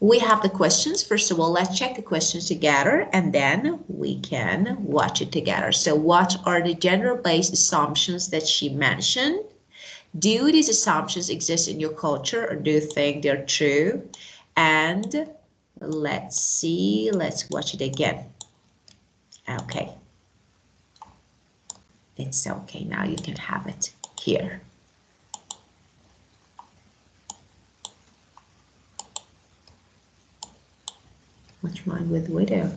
We have the questions. First of all, let's check the questions together and then we can watch it together. So what are the gender-based assumptions that she mentioned? Do these assumptions exist in your culture or do you think they're true? And let's see, let's watch it again. Okay. It's okay, now you can have it here. What's wrong with widow?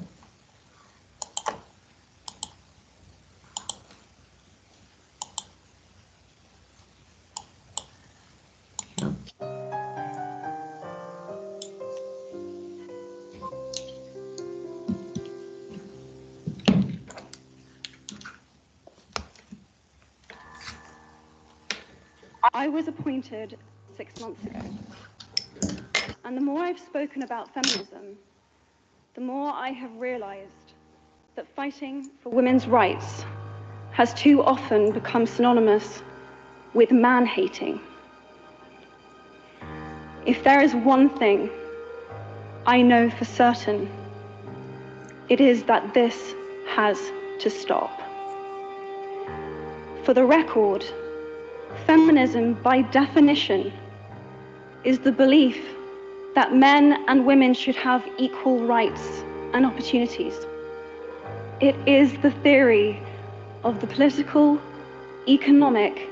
I was appointed 6 months ago, and the more I've spoken about feminism, the more I have realized that fighting for women's rights has too often become synonymous with man-hating. If there is one thing I know for certain, it is that this has to stop. For the record, feminism, by definition, is the belief that men and women should have equal rights and opportunities. It is the theory of the political, economic,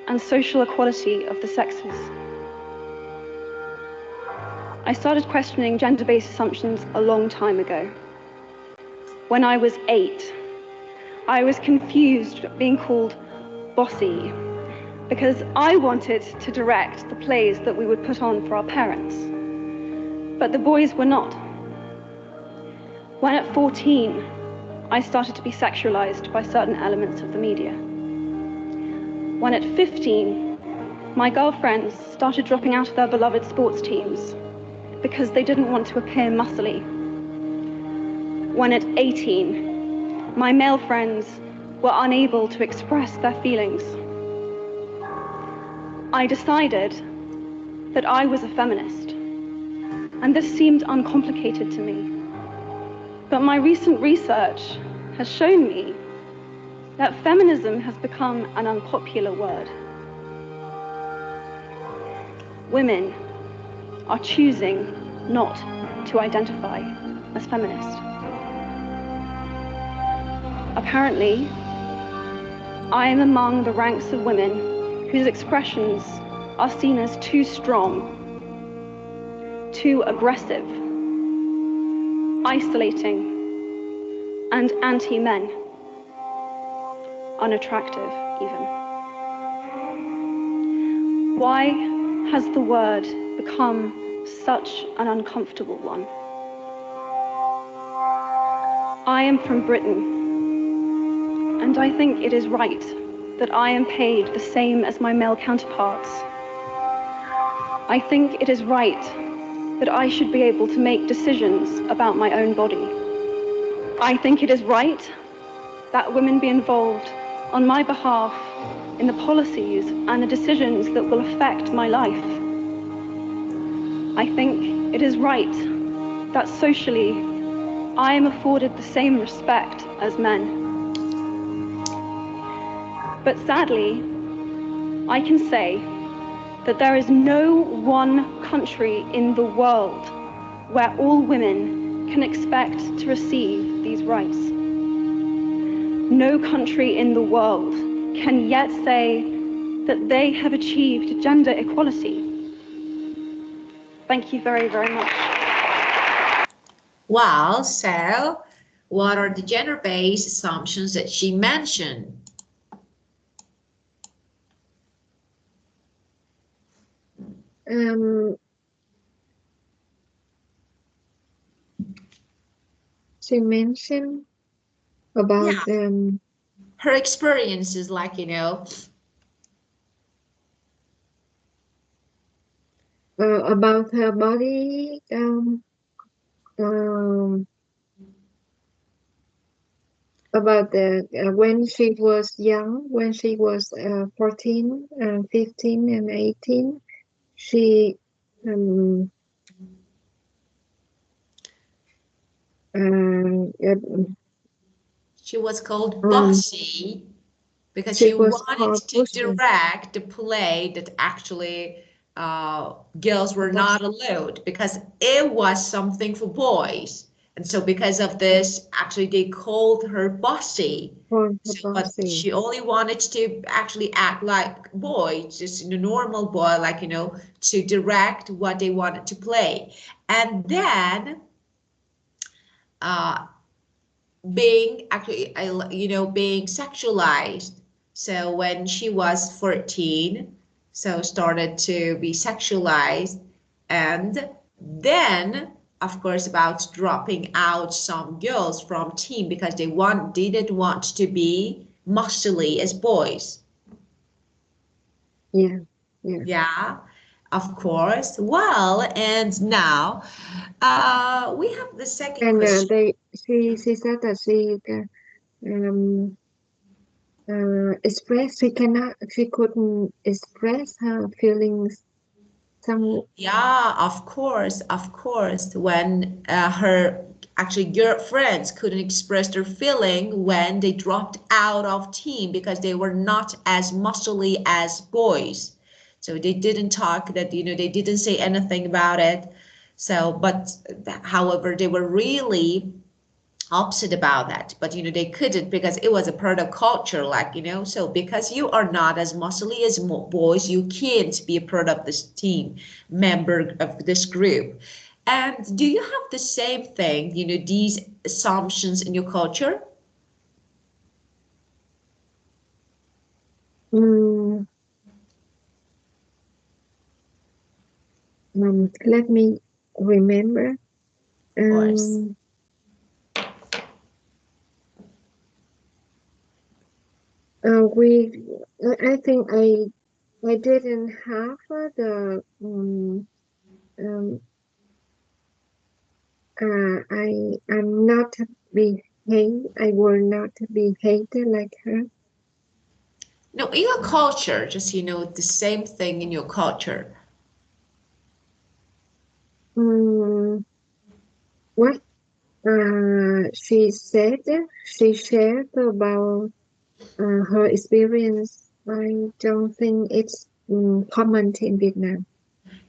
and social equality of the sexes. I started questioning gender-based assumptions a long time ago. When I was 8, I was confused being called bossy because I wanted to direct the plays that we would put on for our parents, but the boys were not. When at 14, I started to be sexualized by certain elements of the media. When at 15, my girlfriends started dropping out of their beloved sports teams because they didn't want to appear muscly. When at 18, my male friends were unable to express their feelings. I decided that I was a feminist, and this seemed uncomplicated to me. But my recent research has shown me that feminism has become an unpopular word. Women are choosing not to identify as feminist. Apparently, I am among the ranks of women whose expressions are seen as too strong, too aggressive, isolating, and anti-men, unattractive even. Why has the word become such an uncomfortable one? I am from Britain, and I think it is right that I am paid the same as my male counterparts. I think it is right that I should be able to make decisions about my own body. I think it is right that women be involved on my behalf in the policies and the decisions that will affect my life. I think it is right that socially I am afforded the same respect as men. But sadly, I can say that there is no one country in the world where all women can expect to receive these rights. No country in the world can yet say that they have achieved gender equality. Thank you very, very much. Wow, so what are the gender-based assumptions that she mentioned? She mentioned about her experiences, like, you know, about her body, about the when she was young, when she was 14 and 15 and 18, she She was called Um, bossy because she she was wanted called to Bushman. direct the play that actually girls were not allowed because it was something for boys. And so because of this, actually they called her bossy. Called her So, but bossy. she only wanted to actually act like boy, just a normal boy, like, you know, to direct what they wanted to play. And then uh, being actually, you know, being sexualized. So when she was 14, so started to be sexualized, and then of course about dropping out some girls from team because didn't want to be muscly as boys. Yeah, yeah. Yeah, of course. Well, and now we have the second And question. she said that um she couldn't express her feelings. Some Yeah, of course, of course. When her actually girlfriends couldn't express their feeling when they dropped out of team because they were not as muscly as boys. So they didn't talk that, you know, they didn't say anything about it. So, but however, they were really upset about that, but you know they couldn't because it was a part of culture, like, you know, so because you are not as muscly as boys, you can't be a part of this team member of this group. And do you have the same thing, you know, these assumptions in your culture? mm, let me remember. Of course. Um, we I think I didn't have the um I'm not behave I will not behave like her. No, in your culture, just, you know, the same thing in your culture. Mm, what she shared about her experience. I don't think it's common in Vietnam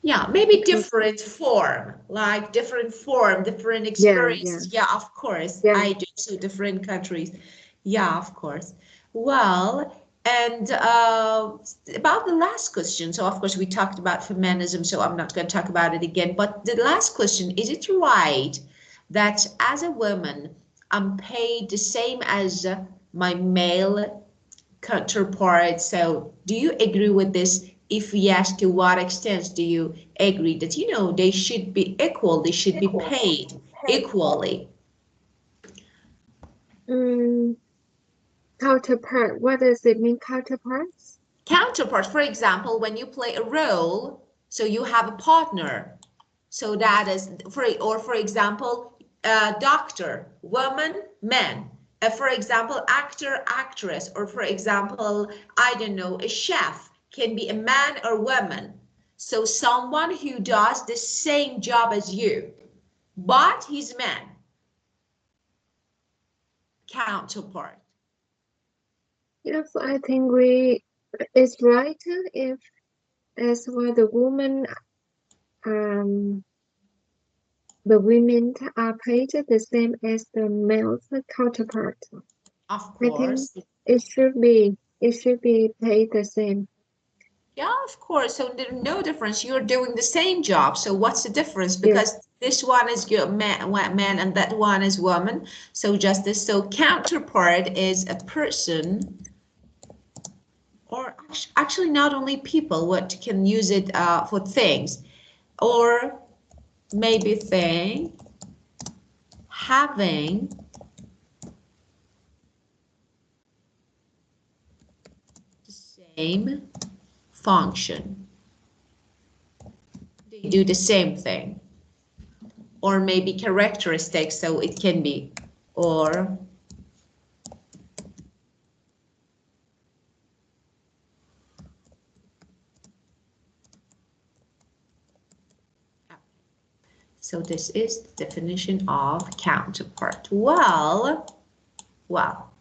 Yeah, maybe because different form, like different form, different yeah, yeah, experiences. Yeah, of course. yeah. I do. So different countries. Yeah, of course. Well, and about the last question. So, of course, we talked about feminism, so I'm not going to talk about it again. But the last question, is it right that as a woman, I'm paid the same as my male counterpart? So do you agree with this? If yes, to what extent do you agree that, you know, they should be equal, they should be paid equally? Mm, counterpart. What does it mean, counterparts? Counterpart, for example, when you play a role, so you have a partner. So that is for example, doctor, woman, man. For example, actor, actress, or for example, I don't know, a chef can be a man or woman. So someone who does the same job as you, but he's man, counterpart. Yes, I think it's right if as well um the women are paid the same as the male counterpart. Of I think course. it should be paid the same. Yeah, of course. So there's no difference. You're doing the same job. So what's the difference? Yes. Because this one is your man, and that one is woman. So just this. So counterpart is a person, or actually not only people. What can use it for things, or maybe thing having the same function. They do the same thing, or maybe characteristics. So it can be or. So this is the definition of counterpart. Well, Well,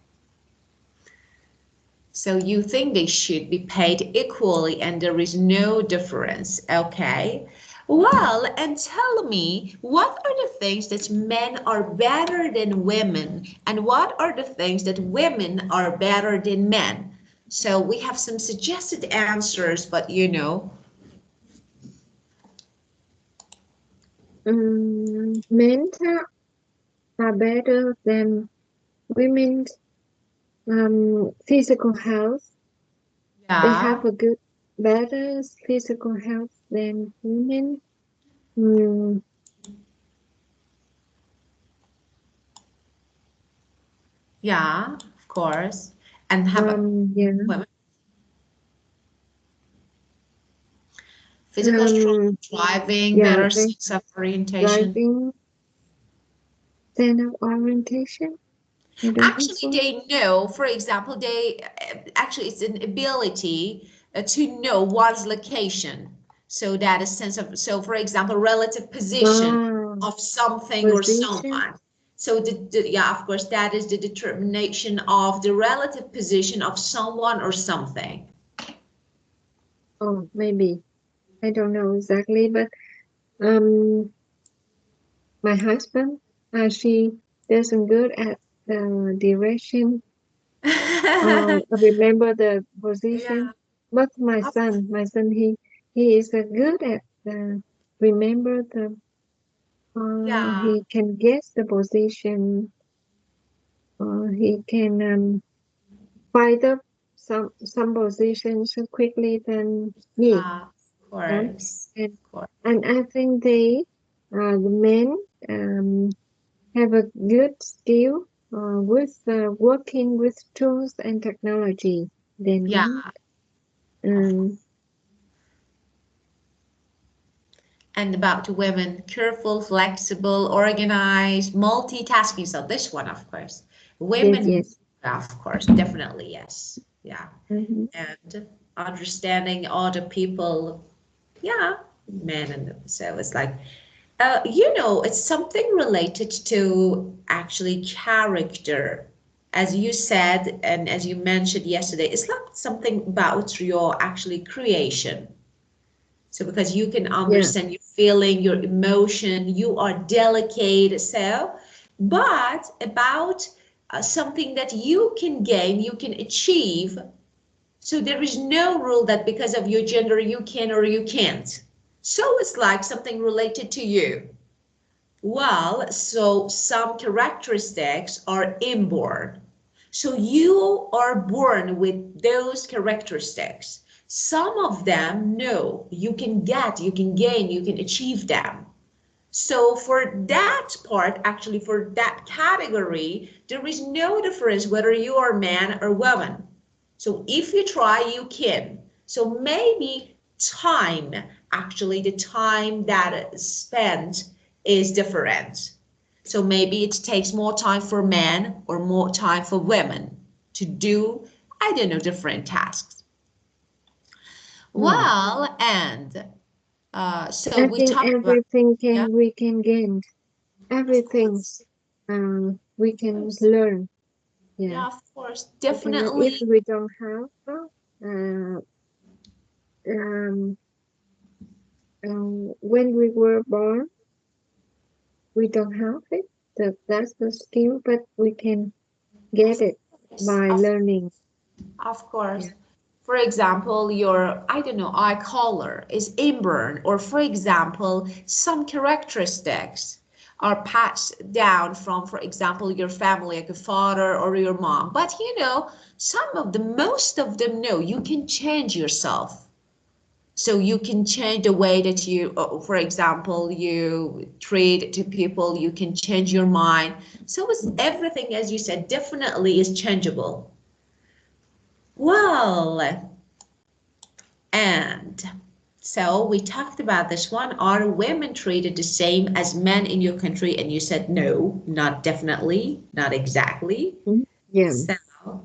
so you think they should be paid equally and there is no difference, okay? Well, and tell me, what are the things that men are better than women and what are the things that women are better than men? So we have some suggested answers, but you know. Men are better than women's physical health. They have Yeah, a good, better physical health than women. Mm, yeah, of course. And how about yeah. women? Physical strength, driving, Yeah, better they sense of orientation. driving sense of orientation. I don't think Actually, so. they know, for example, they actually it's an ability to know one's location. So that is sense of, so for example, relative position Wow, of something or position. someone. So yeah, of course, that is the determination of the relative position of someone or something. Oh, maybe. I don't know exactly, but um, my husband, she doesn't good at the direction. I remember the Yeah, position. But my son, he is good at remember the. yeah, He can guess the position. He can find up some positions so quickly than me. of Um, course, and of course. and I think the men have a good skill with working with tools and technology than Yeah, women. of Um, and about women, careful, flexible, organized, multitasking. So this one, of course, yes, women, yes. of course, definitely yes, yeah, Mm-hmm. and understanding other people, yeah, men, and so it's like, you know, it's something related to actually character. As you said, and as you mentioned yesterday, it's not something about your actually creation. So because you can Yeah, understand your feeling, your emotion, you are delicate. So, but about something that you can gain, you can achieve. So there is no rule that because of your gender you can or you can't. So it's like something related to you. Well, so some characteristics are inborn. So you are born with those characteristics. Some of them, no, you can get, you can gain, you can achieve them. So for that part, actually for that category, there is no difference whether you are man or woman. So if you try, you can. So maybe time, actually the time that is spent is different. So maybe it takes more time for men or more time for women to do, I don't know, different tasks. mm. Well, and so I we think talked about, everything yeah, can we can gain. Everything we can learn. Yeah, yeah, of course, we can learn if definitely. we don't have um, when we were born, we don't have it. That's the skill, but we can get Of it course, by learning. of course. Yeah, For example, your, I don't know, eye color is inborn, or for example, some characteristics are passed down from, for example, your family, like your father or your mom. But you know, some of them, most of them, no, you can change yourself. So you can change the way that you, for example, you treat to people, you can change your mind. So it's everything, as you said, definitely is changeable. Well, and so we talked about this one. Are women treated the same as men in your country? And you said no, not definitely, not exactly. mhm. Yeah. So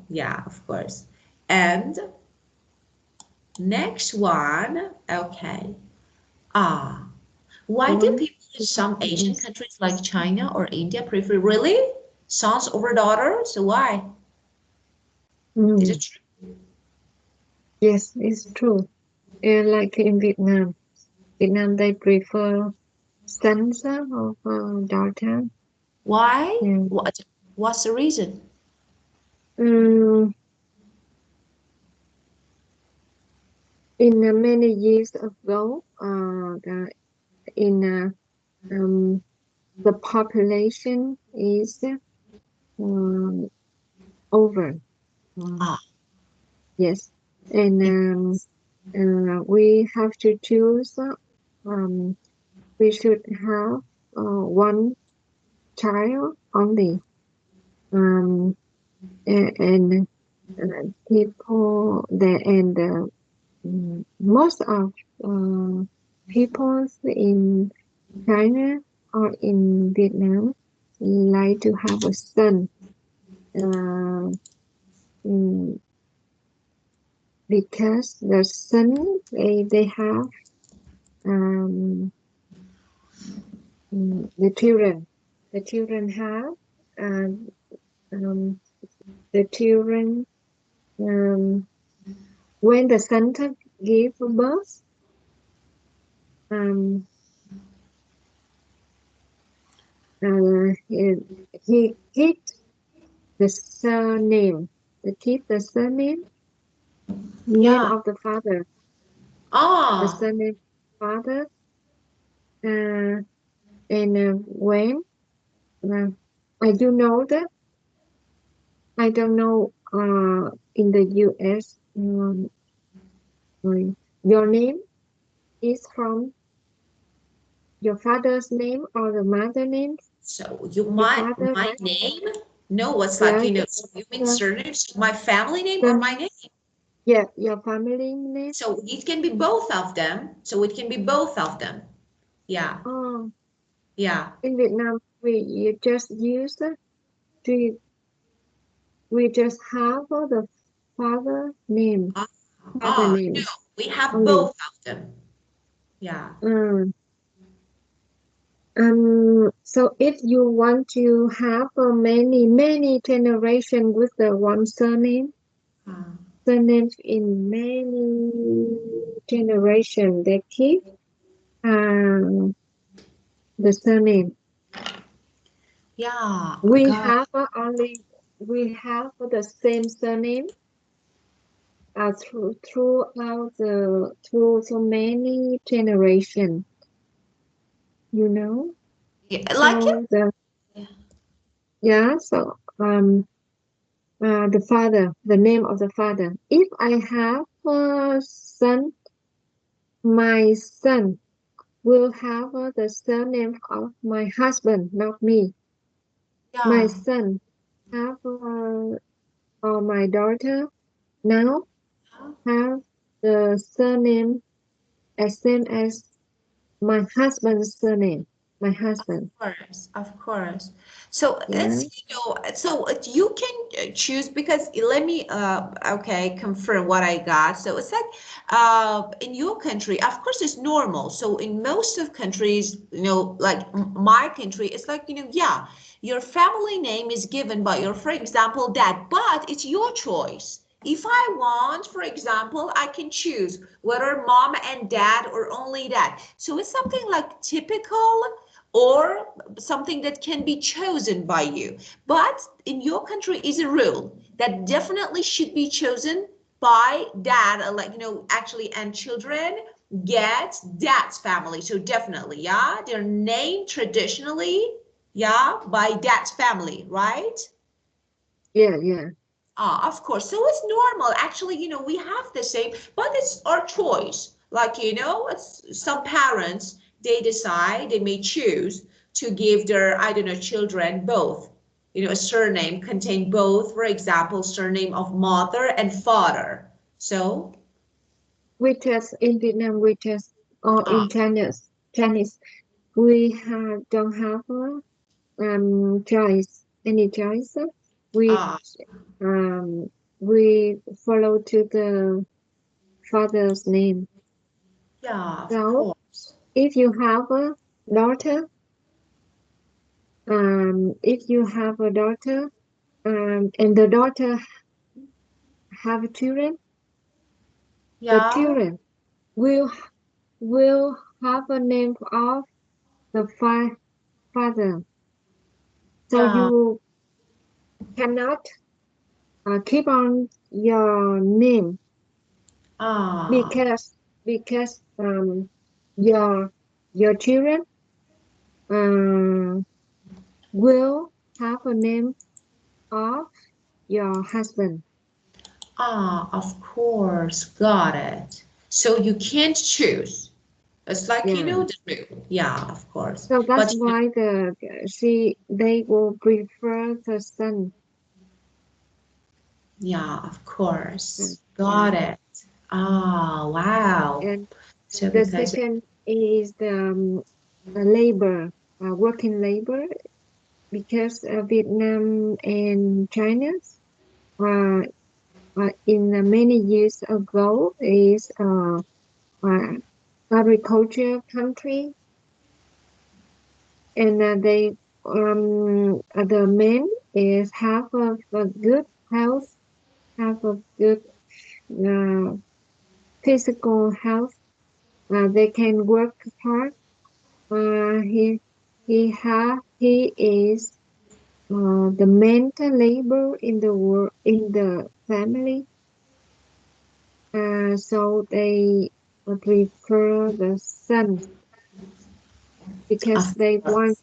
yeah, of course. And next one, okay. Why do One people in some Asian countries like China or India prefer, really? Sons over daughter. So why? Is it true? Yes, it's true. And like in Vietnam, they prefer sons of daughter. Why? Yeah. What's the reason? Mm, in many years ago, in the population is over. Ah, Yes, and we have to choose. Um, we should have one child only. Um, and people there and most of people in China or in Vietnam like to have a son. Uh, mm, because the son they have um, the children have um, um, the children um, when the son give birth um, he keep the surname the surname name yeah. of the father the Ah, surname father uh, and when uh, I do know that I don't know in the US your name is from your father's name or the mother name so your father my right name? No, what's like, yeah so you mean your surnames? My family name or son, my name? yeah your family name So it can be both of them. So it can be both of them. Yeah, oh yeah. in Vietnam we you just use we, we just have the father name Ah, father no, name we have only both of them. Yeah. mm. So if you want to have many generation with the one Ah, surname in many generation, they keep um, the surname. yeah, We God. have we have the same surname throughout through so many generation, you know. Yeah, like it? So the Yeah. yeah, so the father, the name of the father. If I have a son, my son will have the surname of my husband, not me. My Yeah. son have or my daughter now have the surname as same as my husband's surname. My husband. Course, of course. So Yeah. it's, so you can choose because let me, okay, confirm what I got. So it's like, in your country, of course, it's normal. So in most of countries, like my country, it's like, yeah, your family name is given by your, for example, dad, but it's your choice. If I want, for example, I can choose whether mom and dad or only dad. So it's something like typical or something that can be chosen by you. But in your country is a rule that definitely should be chosen by dad, like, actually, and children get dad's family. So definitely, yeah, they're named traditionally, yeah, by dad's family, right? Yeah, yeah. Of course. So it's normal. Actually, we have the same, but it's our choice. Like, it's some parents, they decide, they may choose to give their, I don't know, children both, a surname contain both, for example, surname of mother and father. So, We just in Vietnam, we just or uh, in Chinese, we don't have choice any choice. We uh, um we follow to the father's name. yeah, of So course. if you have a daughter, if you have a daughter, and the daughter have children, the Yeah. children will have a name of the father. So Yeah. you cannot keep on your name Ah. because your children uh, will have a name of your husband. Ah, of course. Got it. So you can't choose. It's like, you Yeah. know, the rule. Yeah, of course. So that's But why they will prefer the son. yeah, of course. Yeah. Got it. Ah, wow. And So the because second is the labor, working labor, because Vietnam and China uh, in many years ago is uh, agriculture country, and the men is have a good health, have a good uh, physical health. They can work hard. He is the mental labor in the work in the family. So they prefer the son because of they want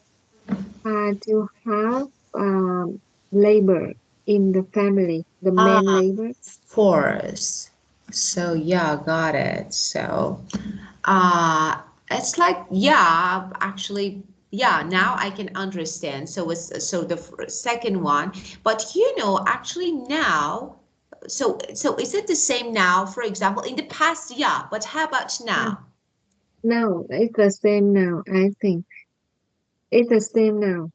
course. to have labor in the family, the Ah, man labor. of course. So yeah, got it. So it's like, yeah, actually, yeah, now I can understand. So it's so the second one, but you know, actually now, so is it the same now? For example, in the past, yeah, but how about Uh, now? no, it's the same now. I think it's the same now.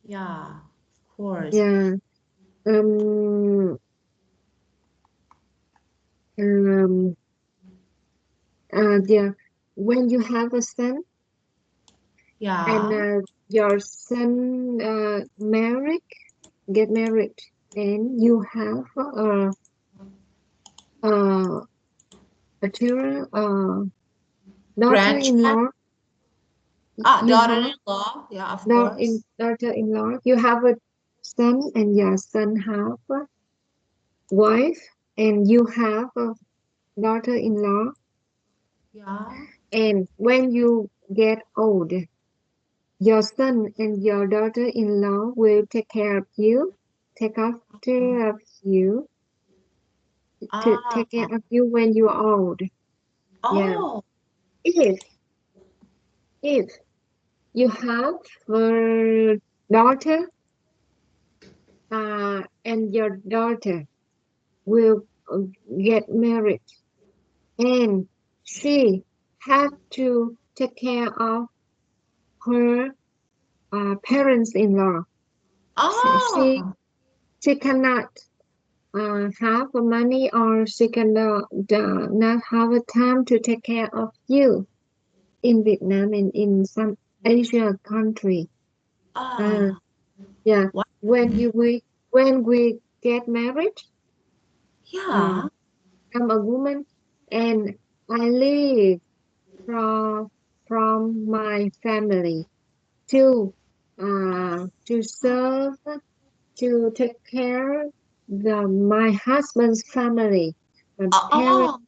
Yeah, of course. Yeah. Um. Um. Yeah. When you have a son and Yeah. your son get married, and you have uh, a children, Grandchild. daughter-in-law. Ah, You have daughter-in-law. Yeah, of course. daughter-in-law. You have a son, and your son have a wife, and you have a daughter-in-law. Yeah. And when you get old, your son and your daughter-in-law will take care of you, take after of you, to Ah. take care of you when you're old. Yeah. Oh. If if you have a daughter, and your daughter will get married, and she have to take care of her parents-in-law. She Oh. she cannot have the money, or she cannot not have the time to take care of you in Vietnam and in some Asia country. Uh, Ah. yeah, What? when we get married, uh, Yeah. I'm a woman, and I live from my family to serve, to take care my husband's family, my parent, Oh.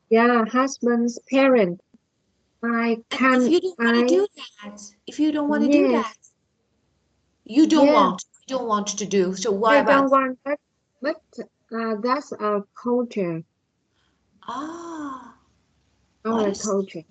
yeah, husband's parent. I And if can you don't want to I do that, if you don't want to do that, Yes, you don't yes, want, you don't want to do. So why I about? don't want that, but that's Ah, what our is? culture.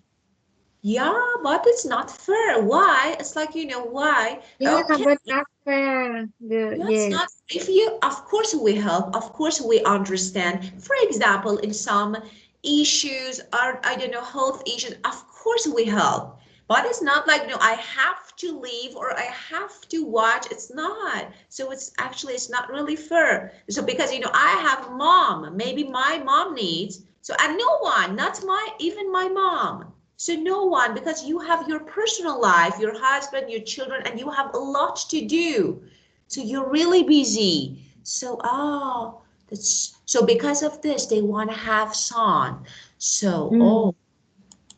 Yeah, but it's not fair. Why? It's like, you know, why? Yeah, Okay, but not fair. yeah, it's not. Yes, If you, of course, we help. Of course, we understand. For example, in some issues or I don't know, health issues, of course we help. But it's not like, I have to leave or I have to watch. It's not. So it's actually it's not really fair. So because I have mom, maybe my mom needs. So and no one, not my even my mom. So no one, because you have your personal life, your husband, your children, and you have a lot to do. So you're really busy. So, oh, that's so because of this, they want to have son. So, oh,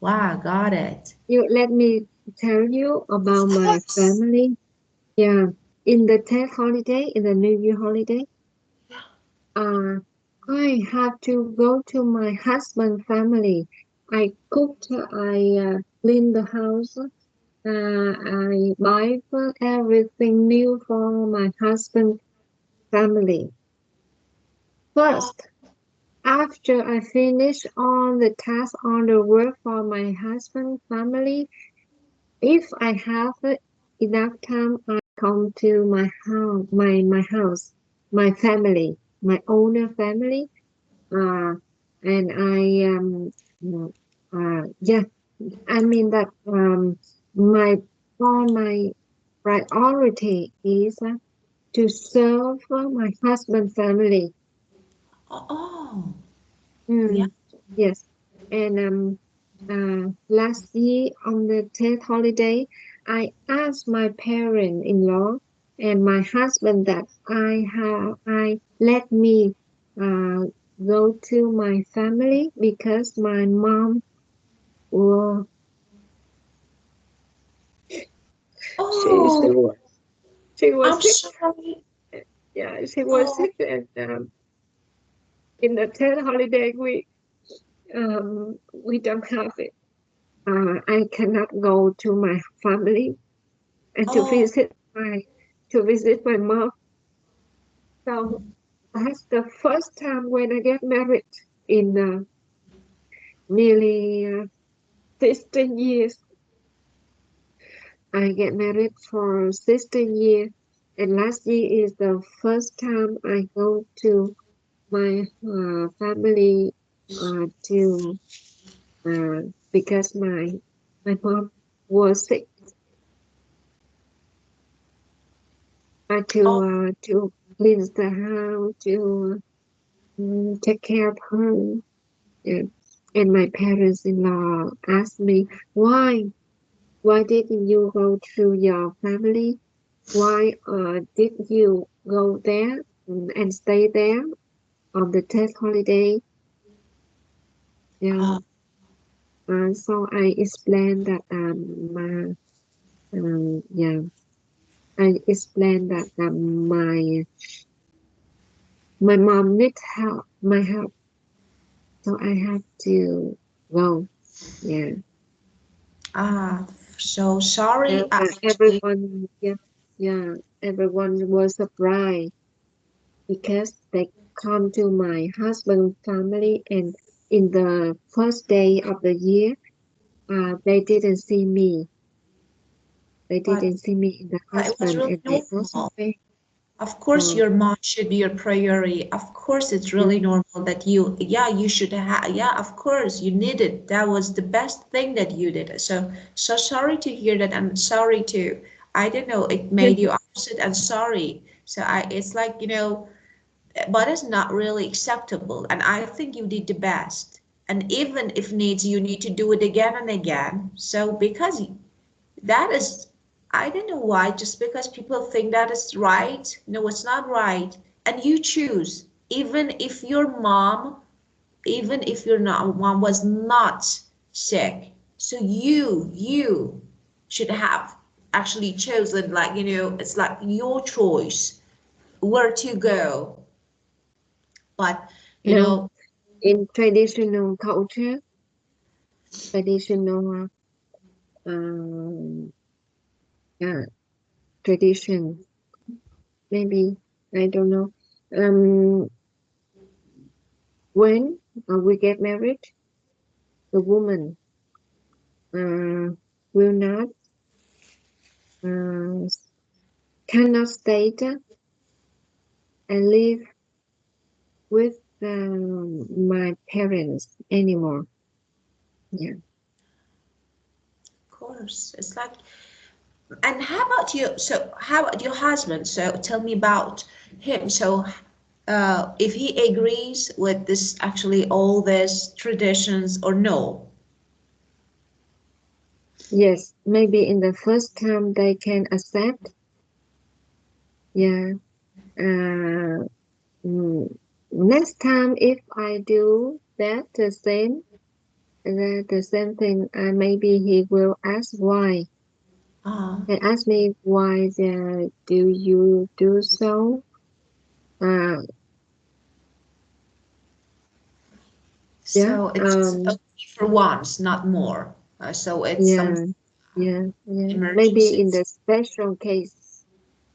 wow, got it. Let me tell you Of about my course. family. Yeah, in the Tet holiday, in the New Year holiday, uh, I have to go to my husband's family. I cooked, I cleaned the house, I buy for everything new for my husband's family. Oh, First, after I finish all the tasks, all the work for my husband's family, if I have enough time, I come to my house, my family, my owner family, uh, and yeah, I mean that my priority is to serve my husband family. oh, oh, yeah. Mm, yes, and last year on the 10th holiday, I asked my parent-in-law and my husband that I let me uh, go to my family because my mom was she she Oh, was she was I'm sick. sorry. Yeah, she was Oh, sick, and in the 10th holiday we don't have it. I cannot go to my family and oh, to visit my mom. So that's the first time when I get married in nearly 16 years. I get married for 16 years, and last year is the first time I go to my family to because my mom was sick. oh, To cleanse the house, to take care of her. Yeah. And my parents-in-law asked me, why didn't you go to your family? Why did you go there and stay there on the test holiday? Yeah. oh, So I explained that yeah, I explained that my mom needs help, my help, so I have to go. Yeah. ah, so sorry, And actually. everyone, yeah, yeah, everyone was surprised because they come to my husband's family, and in the first day of the year, they didn't see me. They But didn't see me in the it was husband, really and they also normal. say, Of course, "Oh, your mom should be your priority. Of course, it's yeah, really normal that yeah, you should have, yeah, of course, you need it. That was the best thing that you did. So, so sorry to hear that. I'm sorry to, I don't know, it made you upset and sorry. So it's like, but it's not really acceptable. And I think you did the best. And even if needs, you need to do it again and again. So because that is, I don't know why, just because people think that is right. No, it's not right. And you choose, even if your mom, even if your mom was not sick. So you should have actually chosen, like, it's like your choice where to go. But, you no." know, In traditional culture, traditional um, uh, tradition, maybe I don't know. Um, when we get married, the woman will not uh, cannot stay there and live with my parents anymore. Yeah. of course, it's like, and how about you? So how about your husband? So tell me about him. So if he agrees with this, actually all these traditions or no? Yes, maybe in the first time they can accept. Yeah. Uh, Next time if I do that the same thing, maybe he will ask why. Uh, And ask me why do you do so? Uh, yeah. so it's only for once, not more. So it's some Yeah. Yeah. Maybe in emergencies. the special case,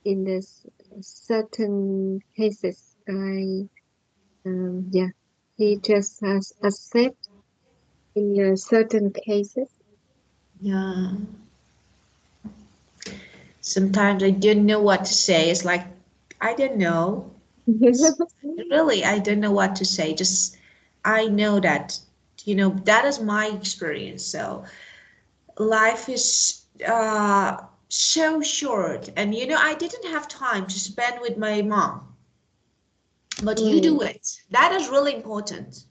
in the certain cases, yeah, he just has accept in certain cases. Yeah. Sometimes I didn't know what to say. It's like, I don't know. Really, I don't know what to say. Just, I know that, that is my experience. So life is so short. And, I didn't have time to spend with my mom. But you do Mm. it. That is really important.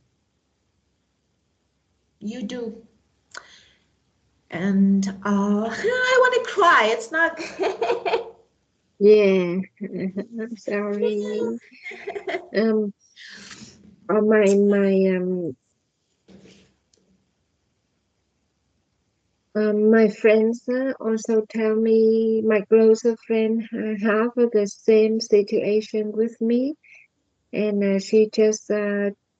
You do. And I want to cry. It's not. Yeah, I'm sorry. Um, my friends also tell me my closer friend have the same situation with me, and she just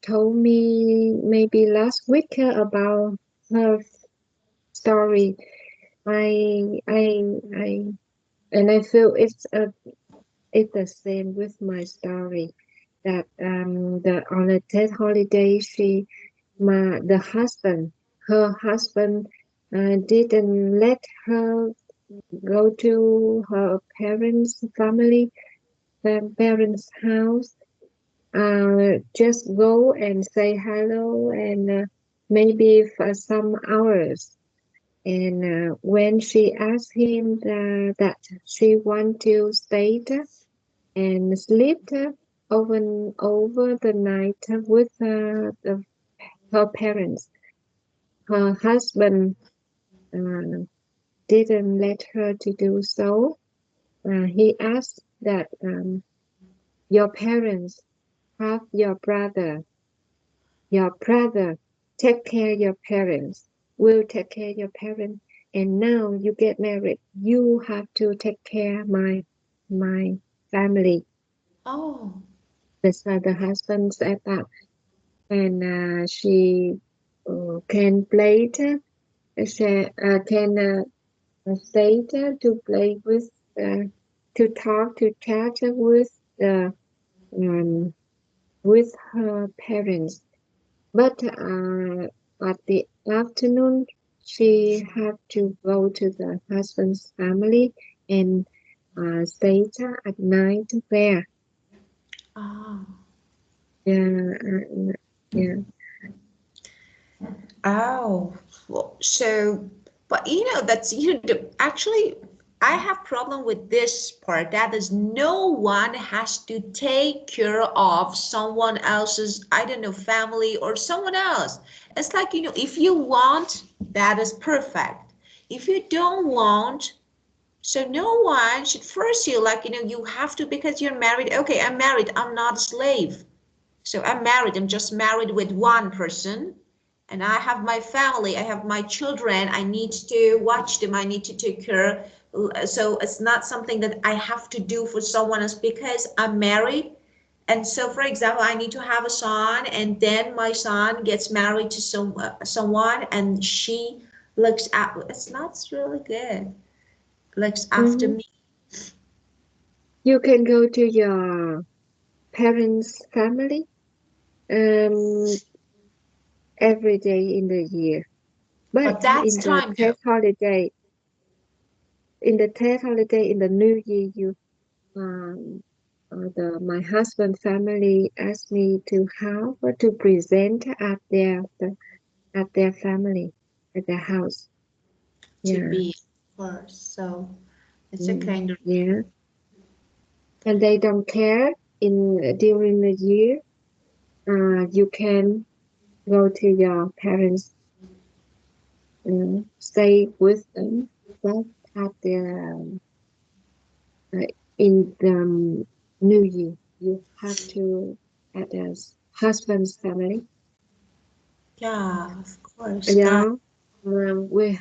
told me maybe last week about her story. I and I feel it's the same with my story. That the on a Tet holiday, the husband, her husband, didn't let her go to her parents' house. Just go and say hello and maybe for some hours. And when she asked him that she want to stay there and sleep over the night with her parents, her husband uh, didn't let her to do so. He asked that your parents have your brother take care your parents, will take care your parents, and now you get married, you have to take care my family. Oh, That's why the husband said that, and she can play it, can stay there to play with, uh, to talk, to chat the um, with her parents. But at the afternoon, she had to go to the husband's family and stay there at night there. oh, Yeah, yeah. oh. Well, so, but that's actually, I have problem with this part. That is, no one has to take care of someone else's, I don't know, family or someone else. It's like, if you want, that is perfect. If you don't want, so no one should force you, like, you have to because you're married. Okay, I'm married. I'm not a slave. So I'm married. I'm just married with one person. And I have my family. I have my children. I need to watch them. I need to take care. So it's not something that I have to do for someone else because I'm married. And so, for example, I need to have a son, and then my son gets married to someone, and she looks at. It's not really good. Looks after Hmm. me. You can go to your parents' family um, every day in the year, But but that's time though. In the Tet holiday in the New Year, um, my husband family asked me to help to present at their family at their house. To Yeah, be first. So it's a kind of yeah, and they don't care in during the year. You can go to your parents stay with them, but at the in the New Year, you have to at the husband's family. Yeah, of course. Got. Yeah, we.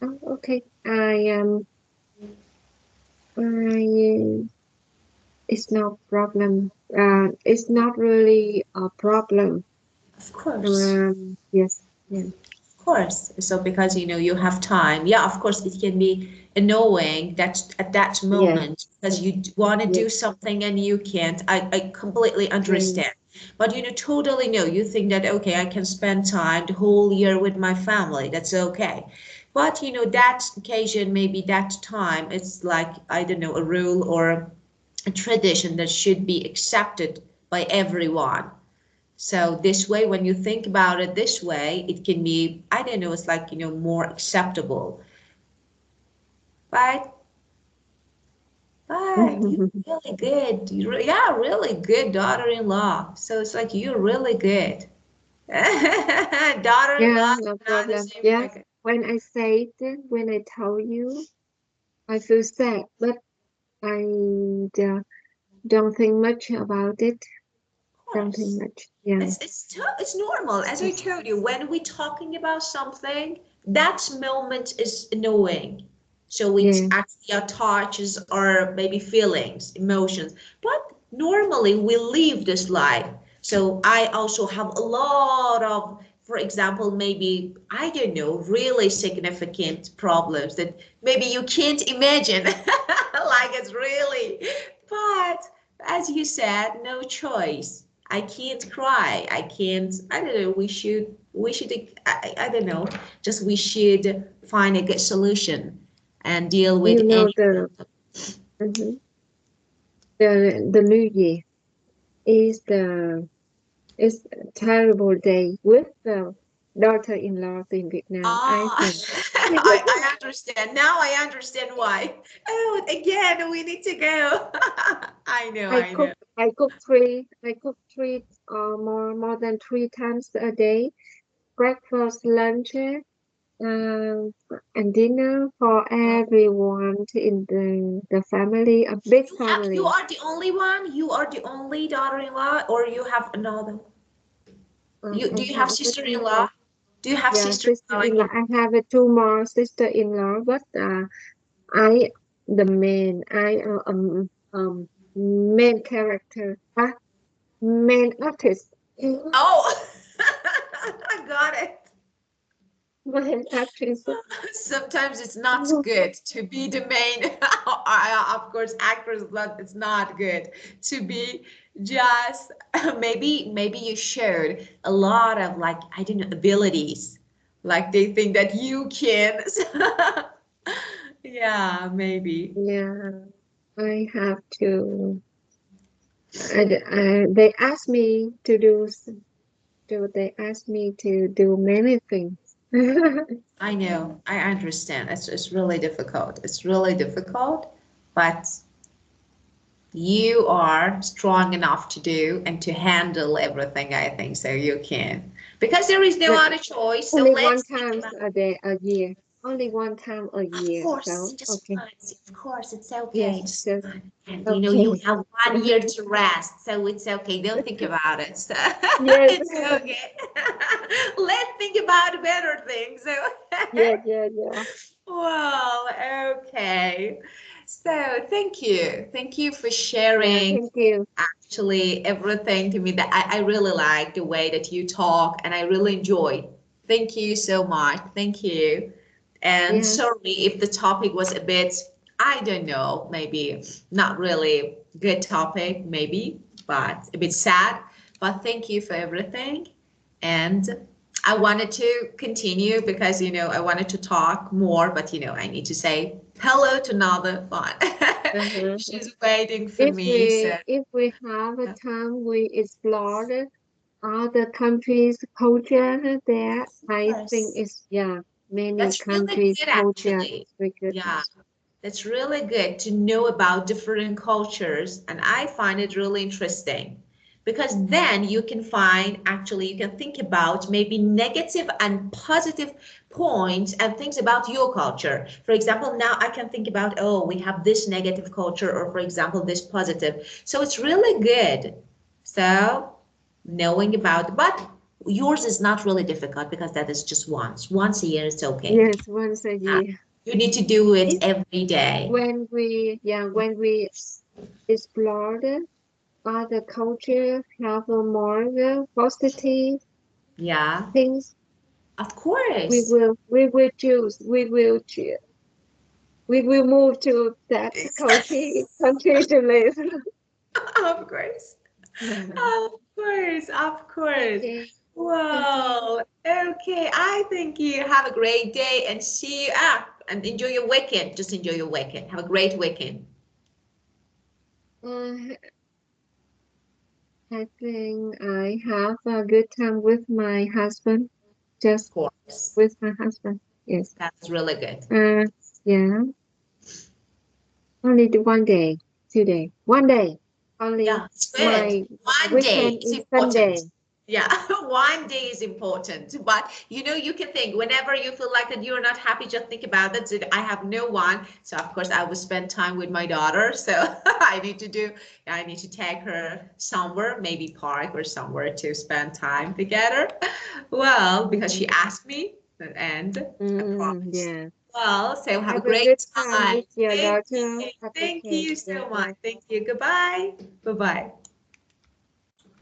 Oh, okay. I it's no problem. It's not really a problem. Of course. Yes, yeah, Of course. So because you have time, yeah, of course it can be annoying that at that yeah, moment because you want to yeah, do something and you can't. I completely yeah. understand. But totally no, you think that okay, I can spend time the whole year with my family. That's okay. But that occasion, maybe that time, it's like, I don't know, a rule or a tradition that should be accepted by everyone. So this way, when you think about it this way, it can be, I don't know, it's like, more acceptable. But, you're really good. Yeah, really good daughter-in-law. So it's like, you're really good. Yeah, Daughter-in-law, no not the problem. same Yes, thing. when I say it, when I tell you, I feel sad, but I uh, don't think much about it. Of Don't think course. much. Yeah, It's normal. As I told you, when we're talking about something, that moment is annoying. So it yeah. actually touches our maybe feelings, emotions. But normally we live this life. So I also have a lot of, for example, maybe, I don't know, really significant problems that maybe you can't imagine. Like it's really, but as you said, no choice. I can't cry. I can't, I don't know, we should, I don't know, just we should find a good solution and deal with You know any problem. mhm, the New Year is is a terrible day with the daughter-in-law in Vietnam. I Ah, think. I understand. Now I understand why. Oh, again, we need to go. I know, I know. I cook three more than three times a day. Breakfast, lunch, and dinner for everyone in the family, a big You family. are the only one? You are the only daughter-in-law, or you have another? I Do you have have a two sister-in-law? more. Do you have Yeah, sister-in-law like sister-in-law. me? I have a two more sister-in-law, but I the main I main character, main artist. Oh, I got it. Main actress. Sometimes it's not good to be the main, of course, actors, but it's not good to be just, maybe you showed a lot of, like, I don't know, abilities. Like they think that you can. Yeah, maybe. Yeah, I have to. They asked me to They asked me to do many things. I know, I understand. It's really difficult. It's really difficult, but you are strong enough to do and to handle everything, I think, so you can. Because there is no But other choice, so only one let's think time about. a day, a year. Only one time a Of year. course, So just okay. once. Of course, it's okay. Yes, Just just once. And you okay. have 1 year to rest, so it's okay. Don't think about it. So Yes. it's okay. Let's think about better things. So Yeah, yeah, yeah. well, okay. So thank you. Thank you for Yeah, sharing thank you. actually everything to me that I really like the way that you talk and I really enjoy. Thank you so much. Thank you. And Yes. sorry if the topic was a bit, I don't know, maybe not really good topic, maybe, but a bit sad. But thank you for everything. And I wanted to continue because, I wanted to talk more, but, I need to say hello to another one. Uh-huh. She's waiting for me. So, If we have a time, we explore the other countries' culture there. of I think course, it's yeah, many that's really countries' good, culture actually. is very good. Yeah, that's really good to know about different cultures, and I find it really interesting. because then you can find, actually, you can think about maybe negative and positive points and things about your culture. For example, now I can think about, oh, we have this negative culture, or for example, this positive. So it's really good. So knowing about, but yours is not really difficult because that is just once a year, it's okay. Yes, once a Uh, year. you need to do it It, every day. when we explored other culture, have a more positive Yeah, things, of course. we will move to that country to live. Of course. Of course, of course. Okay, thank you. Wow. Okay, I think you have a great day and see you. And enjoy your weekend. Just enjoy your weekend. Have a great weekend. Uh, I think I have a good time with my husband, Of just course. with my husband. Yes. That's really good. Uh, yeah. Only the one day, 2 day, one day. Only Yeah, it's good. my One day weekend is is important. Sunday. Yeah, one day is important. But you know, you can think whenever you feel like that you're not happy, just think about that. So I have no one. So of course I will spend time with my daughter. So I need to take her somewhere, maybe park or somewhere to spend time together. Well, because she Mhm. asked me and I promised. Yeah. Well, so have a Have a great good time time. with your Thank daughter. you. Thank Okay. you Yeah. so much. Bye. Thank you. Goodbye. Bye-bye.